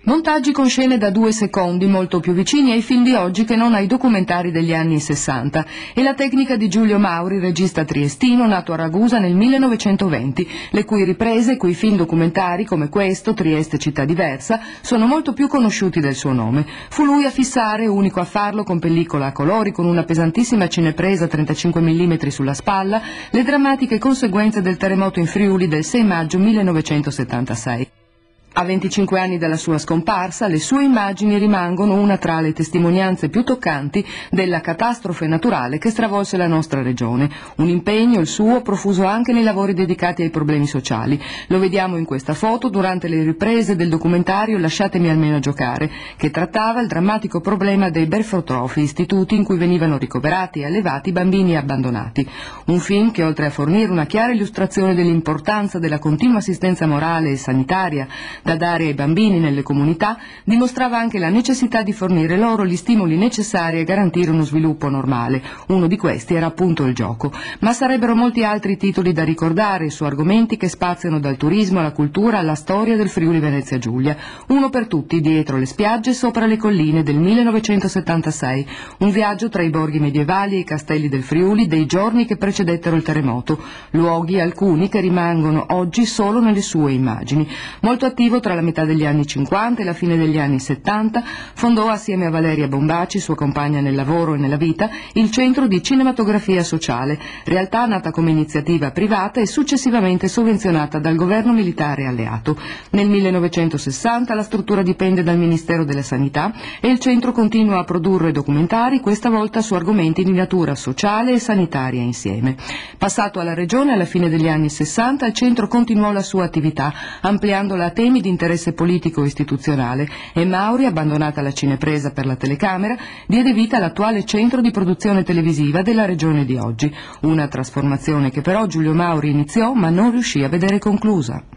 Montaggi con scene da 2 secondi, molto più vicini ai film di oggi che non ai documentari degli anni 60. E la tecnica di Giulio Mauri, regista triestino, nato a Ragusa nel 1920, le cui riprese e cui film documentari come questo, Trieste città diversa, sono molto più conosciuti del suo nome. Fu lui a fissare, unico a farlo con pellicola a colori, con una pesantissima cinepresa 35 mm sulla spalla, le drammatiche conseguenze del terremoto in Friuli del 6 maggio 1976. A 25 anni dalla sua scomparsa, le sue immagini rimangono una tra le testimonianze più toccanti della catastrofe naturale che stravolse la nostra regione. Un impegno, il suo, profuso anche nei lavori dedicati ai problemi sociali. Lo vediamo in questa foto durante le riprese del documentario Lasciatemi almeno giocare, che trattava il drammatico problema dei Berfotrofi, istituti in cui venivano ricoverati e allevati bambini abbandonati. Un film che, oltre a fornire una chiara illustrazione dell'importanza della continua assistenza morale e sanitaria da dare ai bambini nelle comunità, dimostrava anche la necessità di fornire loro gli stimoli necessari a garantire uno sviluppo normale. Uno di questi era appunto il gioco. Ma sarebbero molti altri titoli da ricordare su argomenti che spaziano dal turismo alla cultura alla storia del Friuli Venezia Giulia. Uno per tutti, Dietro le spiagge sopra le colline del 1976, un viaggio tra i borghi medievali e i castelli del Friuli dei giorni che precedettero il terremoto, luoghi alcuni che rimangono oggi solo nelle sue immagini. Molto attivo tra la metà degli anni 50 e la fine degli anni 70, fondò assieme a Valeria Bombaci, sua compagna nel lavoro e nella vita, il Centro di Cinematografia Sociale, realtà nata come iniziativa privata e successivamente sovvenzionata dal governo militare alleato. Nel 1960 la struttura dipende dal Ministero della Sanità e il centro continua a produrre documentari, questa volta su argomenti di natura sociale e sanitaria insieme. Passato alla regione alla fine degli anni 60, il centro continuò la sua attività, ampliandola a temi di interesse politico e istituzionale, e Mauri, abbandonata la cinepresa per la telecamera, diede vita all'attuale centro di produzione televisiva della regione di oggi. Una trasformazione che però Giulio Mauri iniziò ma non riuscì a vedere conclusa.